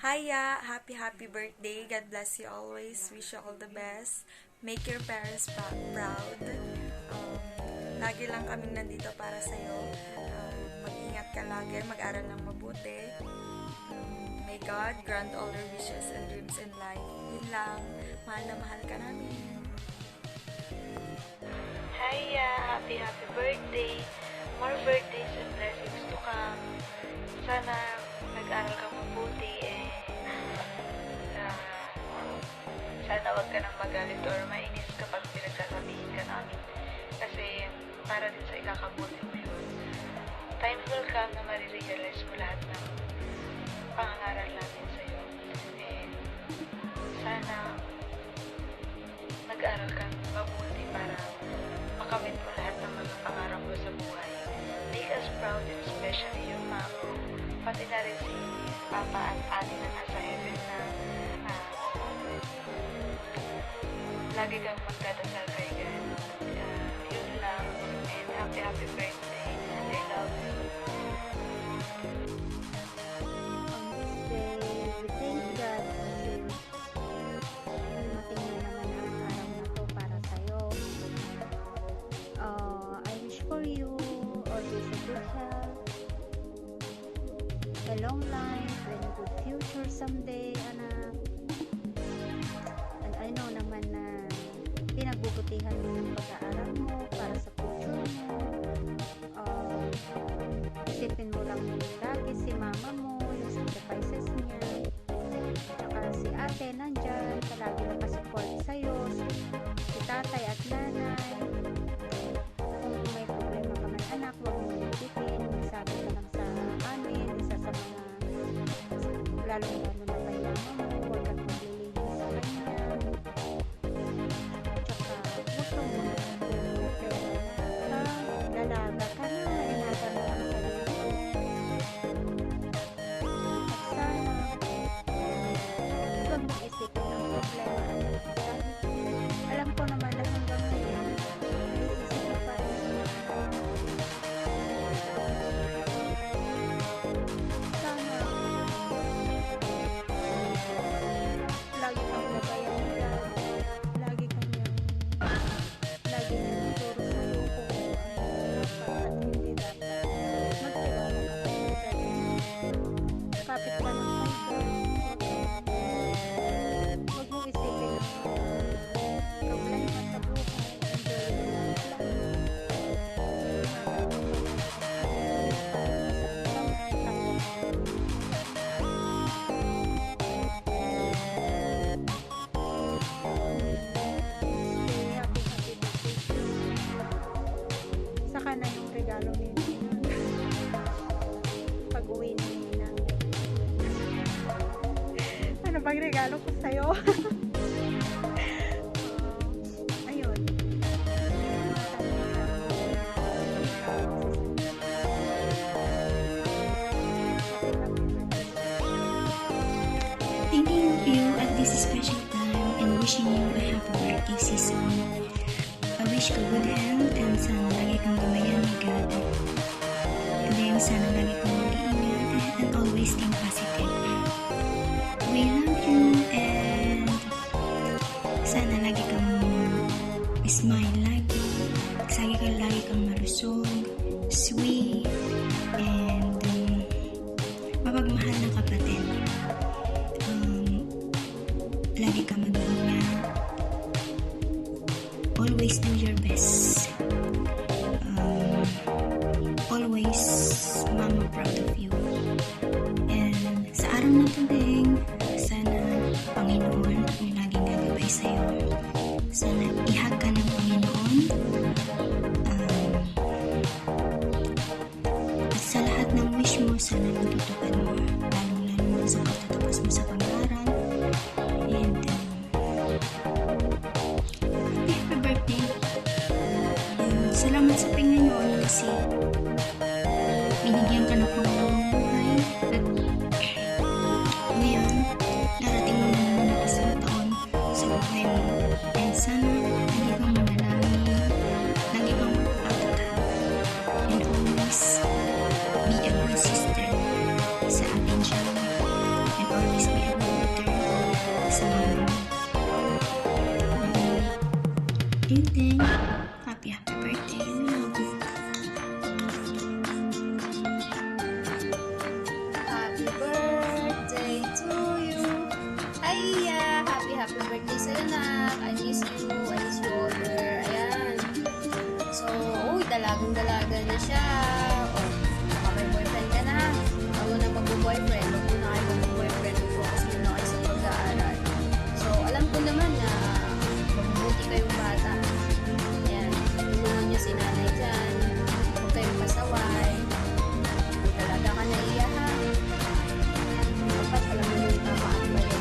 Hiya! Happy birthday. God bless you always. Wish you all the best. Make your parents proud. Lagi lang kaming nandito para sa'yo. Mag-ingat ka lagi. Mag-aral ng mabuti. May God grant all your wishes and dreams in life. Yun lang. Mahal na mahal ka namin. Hiya! Happy birthday! More birthdays and blessings to come. Sana nag-aral ka mabuti sana wag ka nang magalit or mainis kapag pinagsasabihin ka namin. Kasi para din sa ikakabuti mo yun. Time will come na marirealize mo lahat ng pangangaral namin sa'yo. Sana nag-aral ka mabuti para makamit mo lahat ng mga pangarap mo sa buhay. Make us proud, and especially yung mom, pati na rin si papa at ate na nasa heaven na lagi kang magdadasal kay God. Yun lang, and happy birthday. I love you. We thank God kasi dumating na naman ang araw na to para sa'yo. I wish for you always a good health, a long life, and a good future someday, anak. And I know naman na pinagbubutihan mo yung pag-aaral mo para sa future mo. Isipin mo lang lagi si mama mo, yung sacrifices niya, tsaka si ate nandyan, palagi nakasupport sa'yo, si tatay at nanay. Kung may problema ka man anak, huwag mo nagtitin, magsabi ka lang sa amin, isa sa mga lalong na kay mama mo, huwag kang maglilihi sa kanya. Tsaka huwag kang lalaga ka na, ingatan mo ang sarili mo. At sana huwag mong isipin ang problema, anak. Alam ko naman na hanggang ngayon naiisip mo pa rin. Sana lagi kang gabayan nila, lagi niyang ituro sa'yo kung ano dapat at hindi dapat. Magtiwala ka kay God. Kapit ka ng kay God. Huwag mong isipin ang problema sa buhay. Enjoy your life lang. Saka na yung regalo ni Nina. Pag-uwi ni Nina. Ano bang regalo ko sa'yo? Ayun. Thinking of you at this special time and wishing you a happy birthday season. I wish ka good health and sana lagi kang gabayan ni God. And then sana lagi kang mag-iingat and always think positive. We love you and sana lagi kang smile lagi. Lagi kang malusog, sweet, and mapagmahal na kapatid. Lagi ka mag-iingat. Always do your best. Always mama proud of you. And sa araw na to ding, sana Panginoon ang laging gagabay sa'yo. Sana ihag ka ng Panginoon. At sa lahat ng wish mo, sana matutupad mo. Lalong-lalo na sa pagtatapos mo sa pag-aaral. And happy birthday. And salamat sa Panginoon kasi binigyan ka ng pangulong buhay. At ngayon, darating mo na naman ang isang taon sa buhay mo. And sana lagi kang manalangin, lagi kang magpapatawad. And always be a good sister sa atin siya. And always dalagang-dalaga na siya. O, baka may boyfriend ka na. Huwag mo na mag-boyfriend. Huwag mo na kayo mag-boyfriend. Focus muna kayo sa pag-aaral. So, alam ko naman na mabubuti kayong bata. Ayan, tulungan nyo si nanay dyan. Huwag kayong pasaway. Kung talaga ka naiya ha. Dapat alam mo yung tama at mali.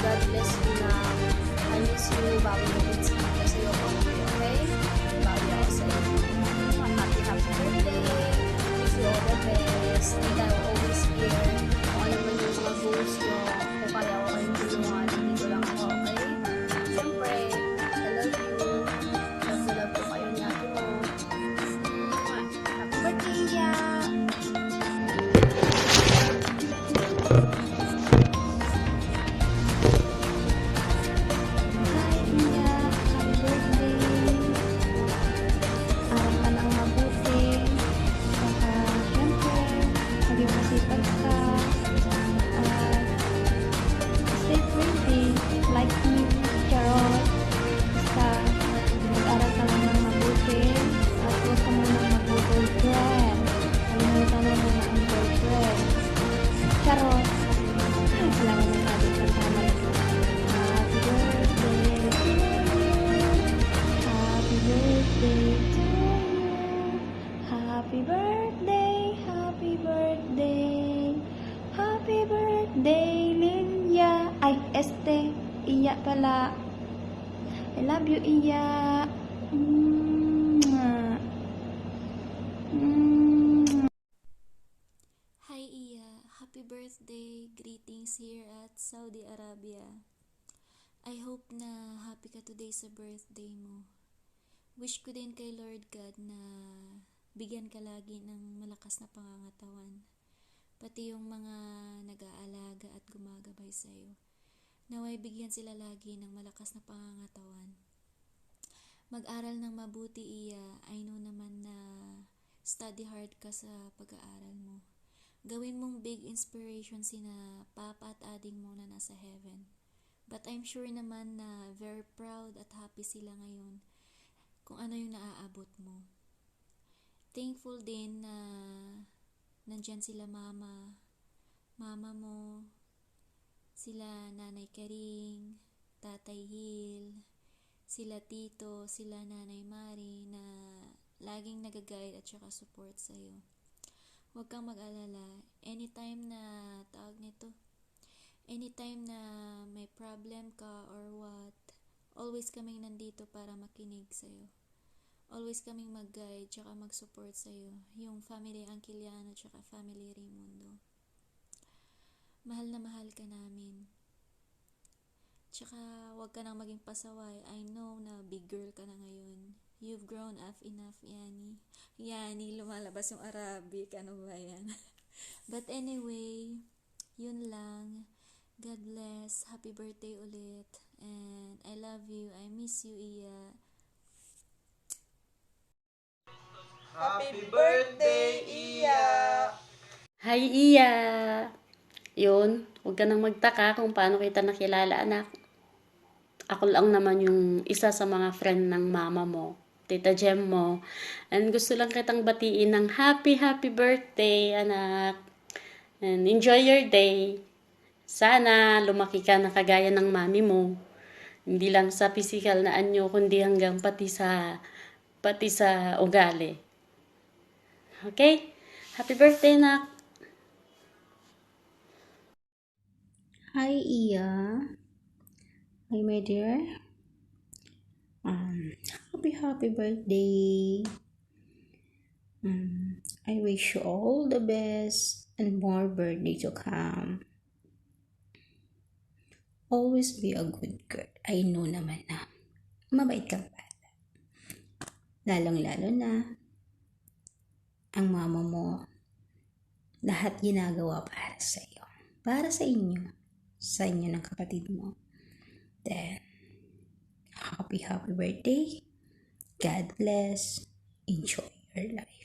God bless you na. I miss you. Bawi na din kasi yung pamilya. Okay? Bawi ako sa iyo. Happy birthday. Wish you all the best. And I will always here. Kung ano man yung mga goals nyo. Kung kaya ko kayong tulungan. Dito lang ako. Okay? Siyempre, I love you. Love na love ko kayo ni ate mo. Happy birthday, Iya! Hi, Iya! Happy birthday! Aral ka ng mabuti. Saka, syempre, maging masipag ka. At, stay pretty. Like me, Charot. Basta, mag-aral ka lang ng mabuti. At huwag ka muna mag-girlfriend. Kalimutan mo muna ang girlfriend. Charot. Wala ko nang sabi sa tama. Happy birthday to you. Happy birthday to you. Happy birthday, happy birthday. Happy birthday, Lilia. Ay, Iya pala. I love you, Iya. Mwah. Mwah. Hi Iya, happy birthday. Greetings here at Saudi Arabia. I hope na happy ka today sa birthday mo. Wish ko din kay Lord God na bigyan ka lagi ng malakas na pangangatawan. Pati yung mga nag-aalaga at gumagabay sa'yo. Naway bigyan sila lagi ng malakas na pangangatawan. Mag-aral ng mabuti, Iya. I know naman na study hard ka sa pag-aaral mo. Gawin mong big inspiration sina Papa at Ading mo na nasa heaven. But I'm sure naman na very proud at happy sila ngayon kung ano yung naaabot mo. Thankful din na nandyan sila mama mo, sila Nanay Karing, Tatay Hil, sila Tito, sila Nanay Mari na laging nag-guide at saka support sa'yo. Huwag kang mag-alala. Anytime na may problem ka or what, always kaming nandito para makinig sa'yo. Always kaming mag-guide tsaka mag-support sa'yo. Yung family Angkiliano tsaka family Raimundo. Mahal na mahal ka namin. Tsaka huwag ka nang maging pasaway. I know na big girl ka na ngayon. You've grown up enough, Yani. Yani, lumalabas yung Arabic. Ano ba yan? But anyway, yun lang. God bless. Happy birthday ulit. And I love you. I miss you, Iya. Happy birthday, Iya! Hi, Iya! Yun, huwag ka nang magtaka kung paano kita nakilala, anak. Ako lang naman yung isa sa mga friend ng mama mo, Tita Jem mo. And gusto lang kitang batiin ng happy birthday, anak. And enjoy your day. Sana lumaki ka na kagaya ng mami mo. Hindi lang sa physical na anyo, kundi hanggang pati sa ugali. Okay? Happy birthday, anak! Hi, Iya. Hi, my dear. Happy birthday. I wish you all the best and more birthday to come. Always be a good girl. I know naman na mabait kang bata. Lalong-lalo na ang mama mo lahat ginagawa para sa iyo. Para sa inyo. Sa inyo ng kapatid mo. Then, happy birthday. God bless. Enjoy your life.